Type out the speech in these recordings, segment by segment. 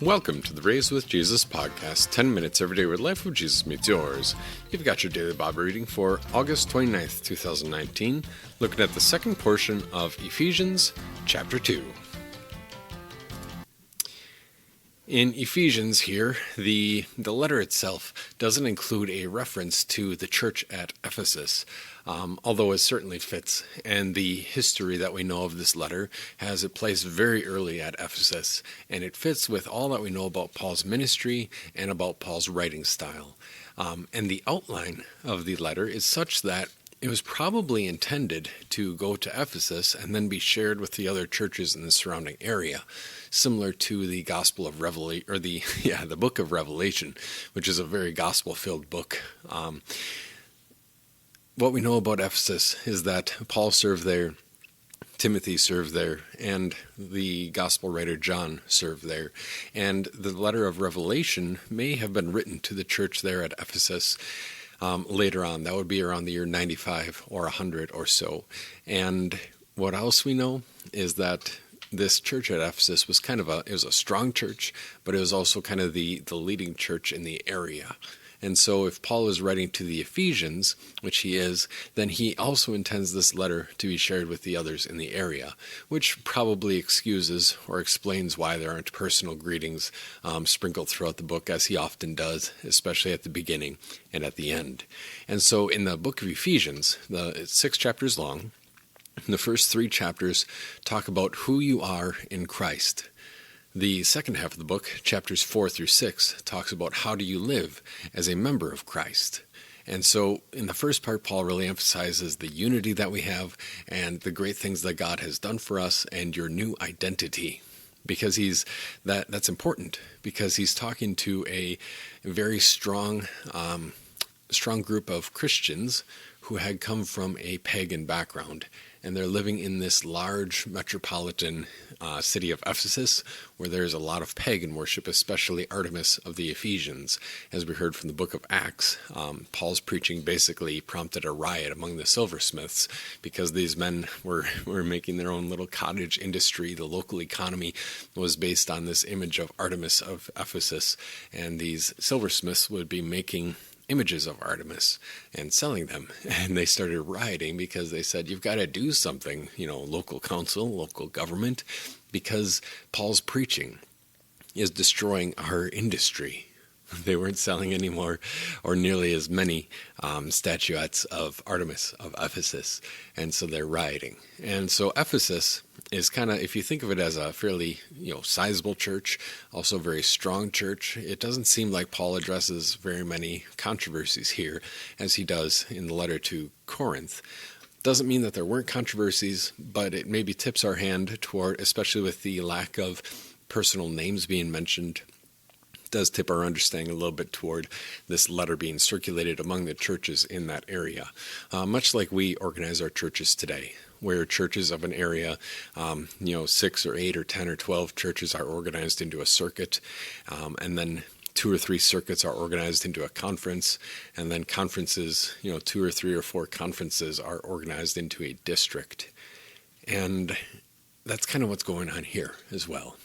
Welcome to the Raised with Jesus podcast, 10 minutes every day where the life of Jesus meets yours. You've got your daily Bible reading for August 29th, 2019, looking at the second portion of Ephesians chapter 2. In Ephesians here, the letter itself doesn't include a reference to the church at Ephesus, although it certainly fits. And the history that we know of this letter has it placed very early at Ephesus, and it fits with all that we know about Paul's ministry and about Paul's writing style. And the outline of the letter is such that it was probably intended to go to Ephesus and then be shared with the other churches in the surrounding area, similar to the Gospel of Revelation, or the Book of Revelation, which is a very gospel-filled book. What we know about Ephesus is that Paul served there, Timothy served there, and the gospel writer John served there. And the letter of Revelation may have been written to the church there at Ephesus later on. That would be around the year 95 or 100 or so. And what else we know is that this church at Ephesus was it was a strong church, but it was also kind of the leading church in the area. And so if Paul is writing to the Ephesians, which he is, then he also intends this letter to be shared with the others in the area, which probably excuses or explains why there aren't personal greetings sprinkled throughout the book, as he often does, especially at the beginning and at the end. And so in the book of Ephesians, it's 6 chapters long. The first 3 chapters talk about who you are in Christ. The second half of the book, chapters 4 through 6, talks about how do you live as a member of Christ. And so in the first part, Paul really emphasizes the unity that we have and the great things that God has done for us and your new identity. Because that's important, because he's talking to a very strong group of Christians who had come from a pagan background. And they're living in this large metropolitan city of Ephesus, where there's a lot of pagan worship, especially Artemis of the Ephesians. As we heard from the book of Acts, Paul's preaching basically prompted a riot among the silversmiths because these men were making their own little cottage industry. The local economy was based on this image of Artemis of Ephesus, and these silversmiths would be making images of Artemis and selling them. And they started rioting because they said, you've got to do something, local council, local government, because Paul's preaching is destroying our industry. They weren't selling anymore or nearly as many statuettes of Artemis of Ephesus. And so they're rioting. And so Ephesus is kind of, if you think of it as a fairly, sizable church, also a very strong church, it doesn't seem like Paul addresses very many controversies here as he does in the letter to Corinth. Doesn't mean that there weren't controversies, but it maybe tips our hand toward, especially with the lack of personal names being mentioned, does tip our understanding a little bit toward this letter being circulated among the churches in that area, much like we organize our churches today, where churches of an area, 6 or 8 or 10 or 12 churches are organized into a circuit, and then 2 or 3 circuits are organized into a conference, and then conferences, 2 or 3 or 4 conferences are organized into a district. And that's kind of what's going on here as well.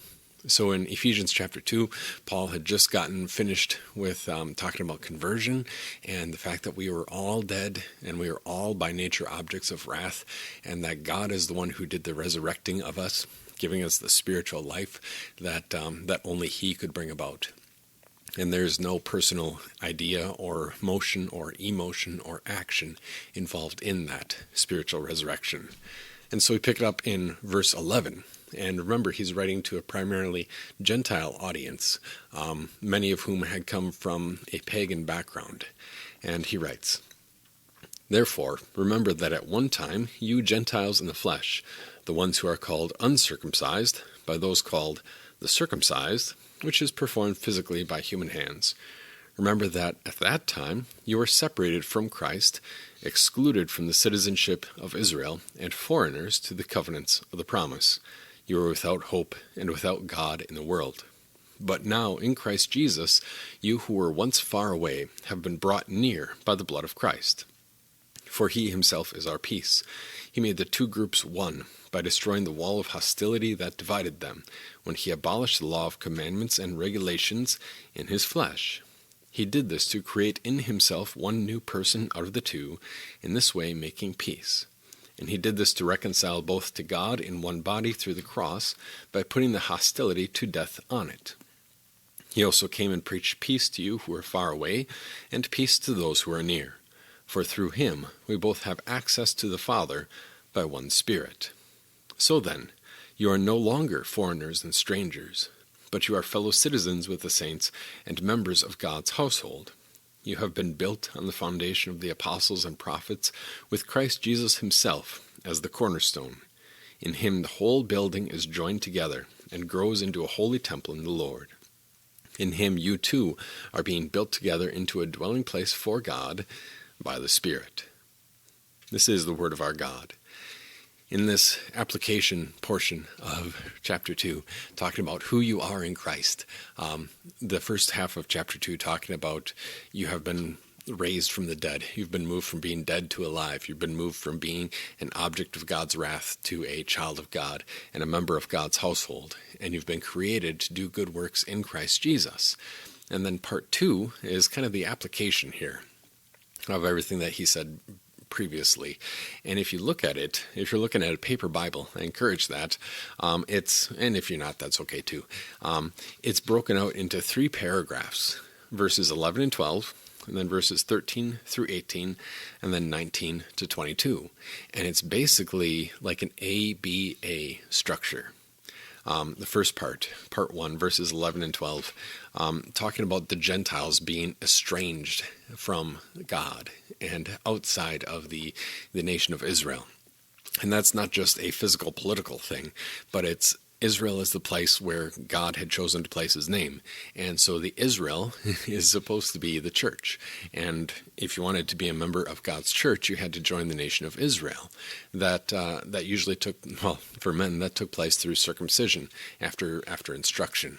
So in Ephesians chapter 2, Paul had just gotten finished with talking about conversion and the fact that we were all dead and we are all by nature objects of wrath, and that God is the one who did the resurrecting of us, giving us the spiritual life that only he could bring about. And there's no personal idea or motion or emotion or action involved in that spiritual resurrection. And so we pick it up in verse 11. And remember, he's writing to a primarily Gentile audience, many of whom had come from a pagan background. And he writes, "Therefore, remember that at one time you Gentiles in the flesh, the ones who are called uncircumcised, by those called the circumcised, which is performed physically by human hands. Remember that at that time you were separated from Christ, excluded from the citizenship of Israel, and foreigners to the covenants of the promise. You were without hope and without God in the world. But now in Christ Jesus, you who were once far away have been brought near by the blood of Christ. For he himself is our peace. He made the two groups one by destroying the wall of hostility that divided them, when he abolished the law of commandments and regulations in his flesh. He did this to create in himself one new person out of the two, in this way making peace. And he did this to reconcile both to God in one body through the cross, by putting the hostility to death on it. He also came and preached peace to you who are far away, and peace to those who are near. For through him we both have access to the Father by one Spirit. So then, you are no longer foreigners and strangers, but you are fellow citizens with the saints and members of God's household. You have been built on the foundation of the apostles and prophets, with Christ Jesus himself as the cornerstone. In him the whole building is joined together and grows into a holy temple in the Lord. In him you too are being built together into a dwelling place for God by the Spirit. This is the word of our God. In this application portion of chapter 2, talking about who you are in Christ, the first half of chapter 2 talking about you have been raised from the dead. You've been moved from being dead to alive. You've been moved from being an object of God's wrath to a child of God and a member of God's household. And you've been created to do good works in Christ Jesus. And then part 2 is kind of the application here of everything that he said previously. And if you look at it, if you're looking at a paper Bible, I encourage that. And if you're not, that's okay too. It's broken out into 3 paragraphs, verses 11 and 12, and then verses 13 through 18, and then 19 to 22. And it's basically like an ABA structure. The first part 1, verses 11 and 12, talking about the Gentiles being estranged from God and outside of the nation of Israel. And that's not just a physical political thing, but it's Israel is the place where God had chosen to place his name. And so the Israel is supposed to be the church. And if you wanted to be a member of God's church, you had to join the nation of Israel. That usually took, well, for men, that took place through circumcision after instruction.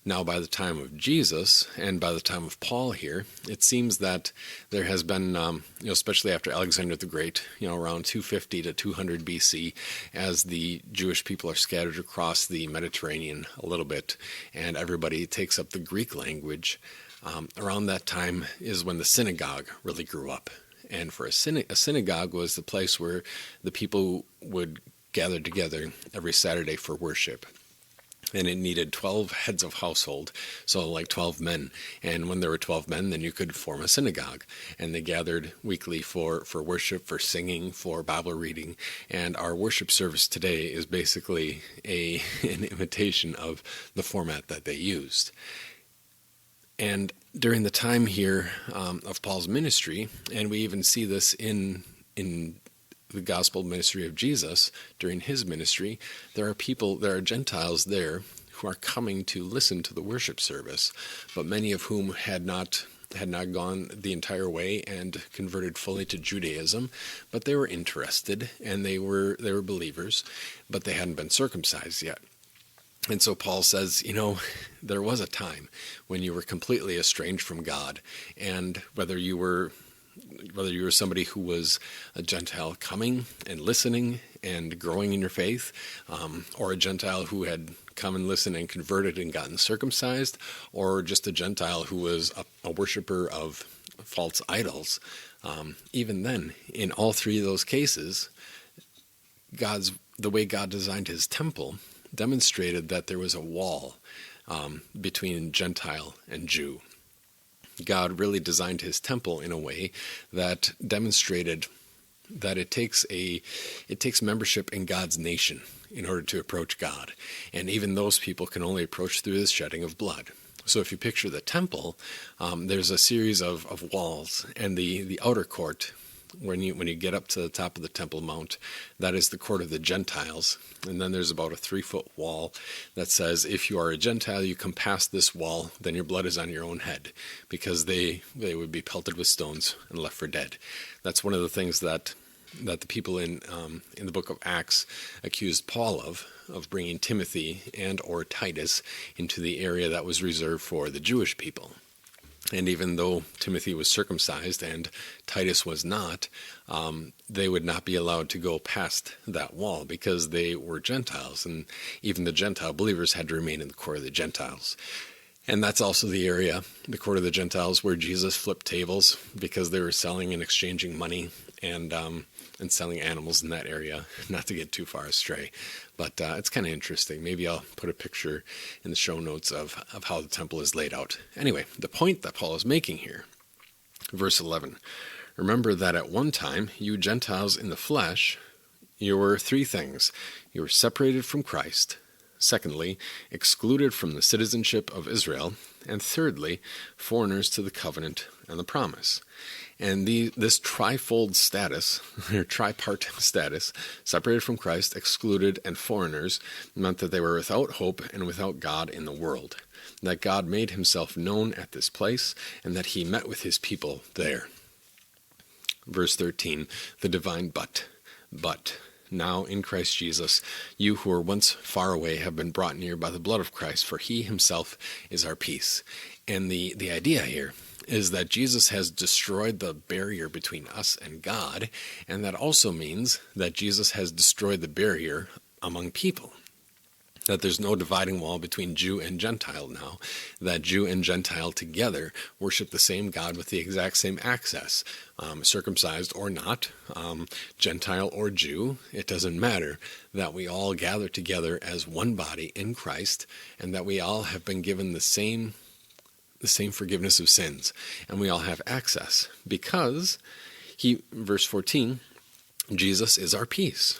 Now, by the time of Jesus and by the time of Paul here, it seems that there has been, especially after Alexander the Great, around 250 to 200 BC, as the Jewish people are scattered across the Mediterranean a little bit, and everybody takes up the Greek language. Around that time is when the synagogue really grew up. And for a synagogue was the place where the people would gather together every Saturday for worship. And it needed 12 heads of household, so like 12 men. And when there were 12 men, then you could form a synagogue. And they gathered weekly for worship, for singing, for Bible reading. And our worship service today is basically an imitation of the format that they used. And during the time here of Paul's ministry, and we even see this in the gospel ministry of Jesus, during his ministry, there are Gentiles there who are coming to listen to the worship service, but many of whom had not gone the entire way and converted fully to Judaism, but they were interested and they were believers, but they hadn't been circumcised yet. And so Paul says, there was a time when you were completely estranged from God, and whether you were somebody who was a Gentile coming and listening and growing in your faith, or a Gentile who had come and listened and converted and gotten circumcised, or just a Gentile who was a worshiper of false idols, even then, in all 3 of those cases, the way God designed his temple demonstrated that there was a wall between Gentile and Jew. God really designed his temple in a way that demonstrated that it takes membership in God's nation in order to approach God. And even those people can only approach through the shedding of blood. So if you picture the temple, there's a series of walls, and the outer court, when you get up to the top of the Temple Mount, that is the court of the Gentiles. And then there's about a 3-foot wall that says, if you are a Gentile, you come past this wall, then your blood is on your own head, because they would be pelted with stones and left for dead. That's one of the things that the people in the book of Acts accused Paul of bringing Timothy and or Titus into the area that was reserved for the Jewish people. And even though Timothy was circumcised and Titus was not, they would not be allowed to go past that wall because they were Gentiles. And even the Gentile believers had to remain in the court of the Gentiles. And that's also the area, the court of the Gentiles, where Jesus flipped tables because they were selling and exchanging money and selling animals in that area, not to get too far astray. But it's kind of interesting. Maybe I'll put a picture in the show notes of how the temple is laid out. Anyway, the point that Paul is making here, verse 11, remember that at one time, you Gentiles in the flesh, you were three things. You were separated from Christ. Secondly, excluded from the citizenship of Israel. And thirdly, foreigners to the covenant and the promise. And this trifold status, or tripart status, separated from Christ, excluded, and foreigners, meant that they were without hope and without God in the world. That God made himself known at this place, and that he met with his people there. Verse 13, the divine but. Now in Christ Jesus, you who were once far away have been brought near by the blood of Christ, for he himself is our peace. And the idea here is that Jesus has destroyed the barrier between us and God, and that also means that Jesus has destroyed the barrier among people. That there's no dividing wall between Jew and Gentile now, that Jew and Gentile together worship the same God with the exact same access, circumcised or not, Gentile or Jew, it doesn't matter, that we all gather together as one body in Christ, and that we all have been given the same forgiveness of sins, and we all have access, because verse 14, Jesus is our peace.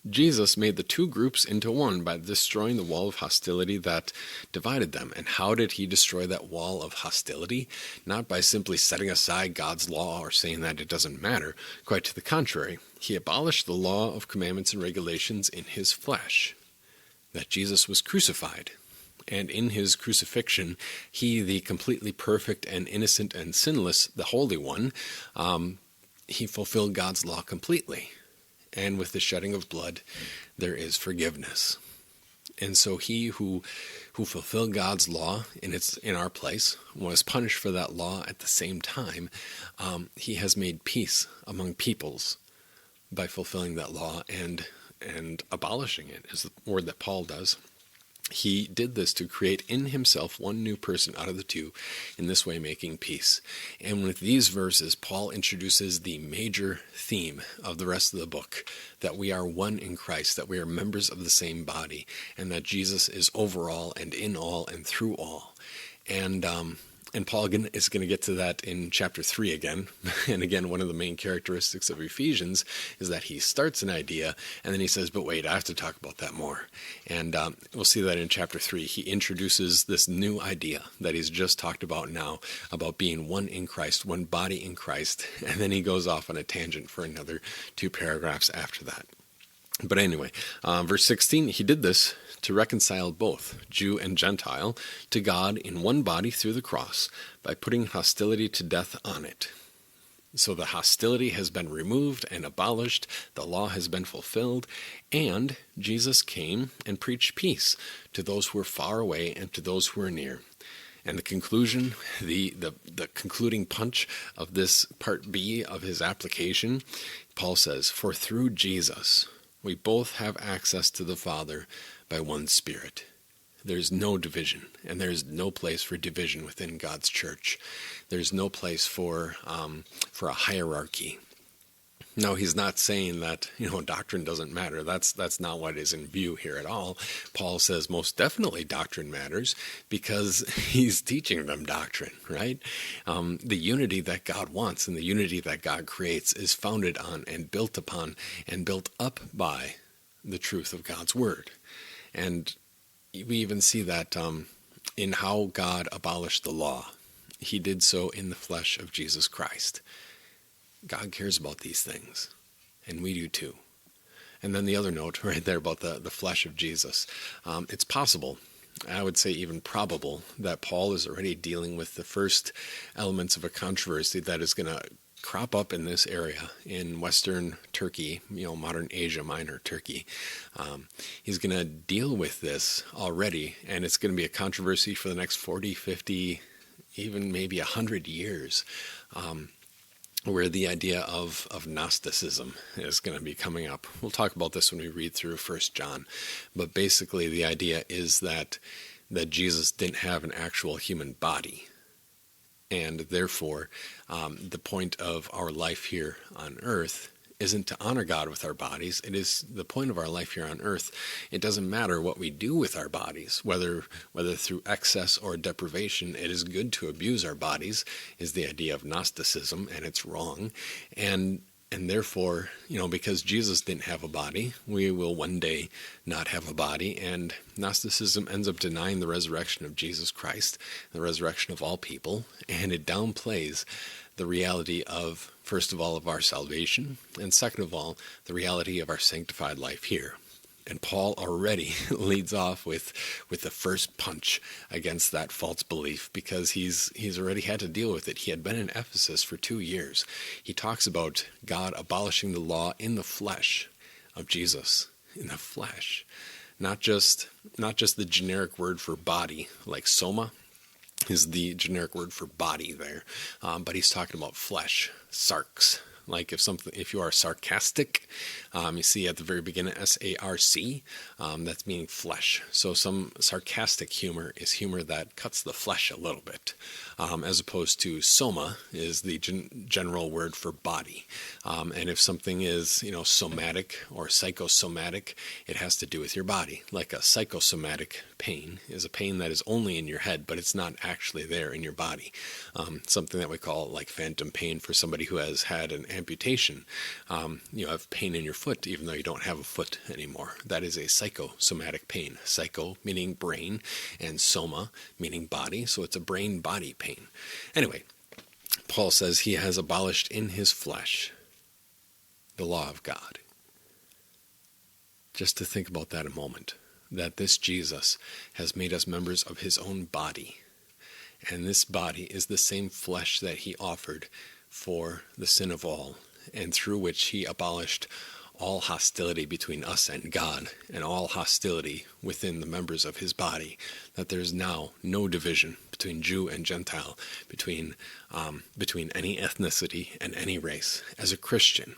Jesus made the two groups into one by destroying the wall of hostility that divided them. And how did he destroy that wall of hostility? Not by simply setting aside God's law or saying that it doesn't matter. Quite to the contrary, he abolished the law of commandments and regulations in his flesh. That Jesus was crucified. And in his crucifixion, he, the completely perfect and innocent and sinless, the Holy One, he fulfilled God's law completely. And with the shedding of blood, there is forgiveness. And so he who fulfilled God's law in our place was punished for that law at the same time. He has made peace among peoples by fulfilling that law and abolishing it, is the word that Paul does. He did this to create in himself one new person out of the two, in this way making peace. And with these verses, Paul introduces the major theme of the rest of the book, that we are one in Christ, that we are members of the same body, and that Jesus is over all and in all and through all. And Paul is going to get to that in chapter 3 again. And again, one of the main characteristics of Ephesians is that he starts an idea and then he says, but wait, I have to talk about that more. And we'll see that in chapter 3. He introduces this new idea that he's just talked about now, about being one in Christ, one body in Christ. And then he goes off on a tangent for another 2 paragraphs after that. But anyway, verse 16, he did this to reconcile both Jew and Gentile to God in one body through the cross by putting hostility to death on it. So the hostility has been removed and abolished, the law has been fulfilled, and Jesus came and preached peace to those who were far away and to those who were near. And the conclusion, the concluding punch of this part B of his application, Paul says, for through Jesus we both have access to the Father by one Spirit. There's no division, and there's no place for division within God's church. There's no place for a hierarchy. No, he's not saying that, doctrine doesn't matter. That's not what is in view here at all. Paul says most definitely doctrine matters because he's teaching them doctrine, right? The unity that God wants and the unity that God creates is founded on and built upon and built up by the truth of God's word. And we even see that in how God abolished the law. He did so in the flesh of Jesus Christ. God cares about these things, and we do too. And then the other note right there about the flesh of Jesus. It's possible, I would say even probable, that Paul is already dealing with the first elements of a controversy that is going to crop up in this area in Western Turkey, modern Asia Minor Turkey. He's going to deal with this already, and it's going to be a controversy for the next 40, 50 even maybe 100 years, where the idea of Gnosticism is going to be coming up. We'll talk about this when we read through 1 John. But basically the idea is that Jesus didn't have an actual human body. And therefore, the point of our life here on earth isn't to honor God with our bodies. It is the point of our life here on earth. It doesn't matter what we do with our bodies, whether through excess or deprivation. It is good to abuse our bodies, is the idea of Gnosticism, and it's wrong. And therefore, because Jesus didn't have a body, we will one day not have a body. And Gnosticism ends up denying the resurrection of Jesus Christ, the resurrection of all people, and it downplays the reality of, first of all, of our salvation, and second of all, the reality of our sanctified life here. And Paul already leads off with the first punch against that false belief, because he's already had to deal with it. He had been in Ephesus for 2 years. He talks about God abolishing the law in the flesh of Jesus, in the flesh, not just the generic word for body, like soma is the generic word for body there, but he's talking about flesh, sarx. Like if you are sarcastic, you see at the very beginning S-A-R-C, that's meaning flesh. So some sarcastic humor is humor that cuts the flesh a little bit, as opposed to soma is the general word for body. And if something is, somatic or psychosomatic, it has to do with your body. Like a psychosomatic pain is a pain that is only in your head, but it's not actually there in your body. Something that we call like phantom pain for somebody who has had an amputation. You have pain in your foot even though you don't have a foot anymore. That is a psychosomatic pain. Psycho meaning brain and soma meaning body, so it's a brain-body pain. Anyway, Paul says he has abolished in his flesh the law of God. Just to think about that a moment, that this Jesus has made us members of his own body, and this body is the same flesh that he offered for the sin of all, and through which he abolished all hostility between us and God, and all hostility within the members of his body, that there's now no division between Jew and Gentile, between any ethnicity and any race. As a Christian,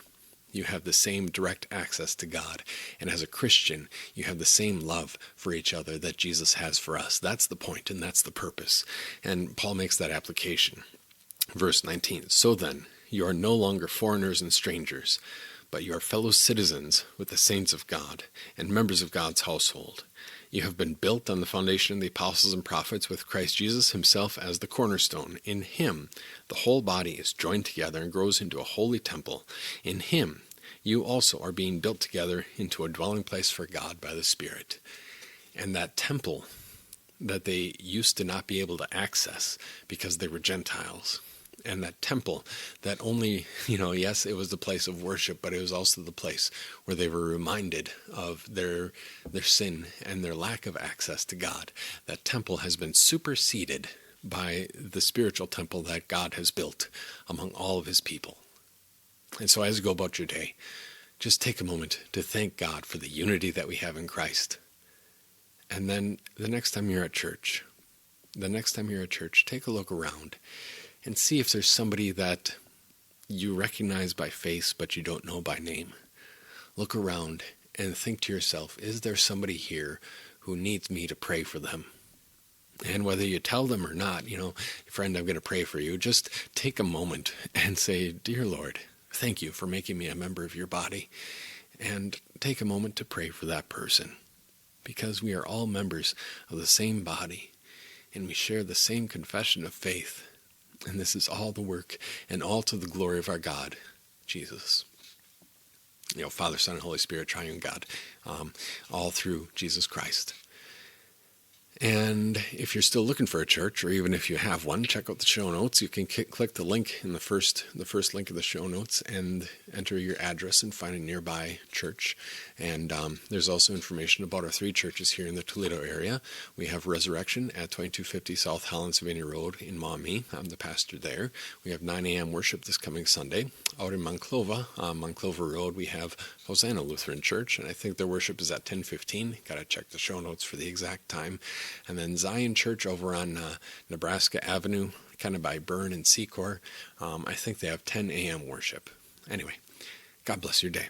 you have the same direct access to God, and as a Christian, you have the same love for each other that Jesus has for us. That's the point, and that's the purpose. And Paul makes that application. Verse 19, so then, you are no longer foreigners and strangers, but you are fellow citizens with the saints of God and members of God's household. You have been built on the foundation of the apostles and prophets, with Christ Jesus himself as the cornerstone. In him, the whole body is joined together and grows into a holy temple. In him, you also are being built together into a dwelling place for God by the Spirit. And that temple that they used to not be able to access because they were Gentiles, and that temple that only, yes, it was the place of worship, but it was also the place where they were reminded of their sin and their lack of access to God. That temple has been superseded by the spiritual temple that God has built among all of his people. And so as you go about your day, just take a moment to thank God for the unity that we have in Christ. And then the next time you're at church, take a look around and see if there's somebody that you recognize by face but you don't know by name. Look around and think to yourself, is there somebody here who needs me to pray for them? And whether you tell them or not, friend, I'm going to pray for you, just take a moment and say, dear Lord, thank you for making me a member of your body. And take a moment to pray for that person, because we are all members of the same body and we share the same confession of faith. And this is all the work and all to the glory of our God, Jesus. Father, Son, and Holy Spirit, triune God, all through Jesus Christ. And if you're still looking for a church, or even if you have one, check out the show notes. You can click the link in the first link of the show notes and enter your address and find a nearby church. And there's also information about our 3 churches here in the Toledo area. We have Resurrection at 2250 South Holland, Sylvania Road in Maumee. I'm the pastor there. We have 9 a.m. worship this coming Sunday. Out in Monclova, Monclova Road, we have Hosanna Lutheran Church, and I think their worship is at 10:15. Got to check the show notes for the exact time. And then Zion Church over on Nebraska Avenue, kind of by Byrne and Secor, I think they have 10 a.m. worship. Anyway, God bless your day.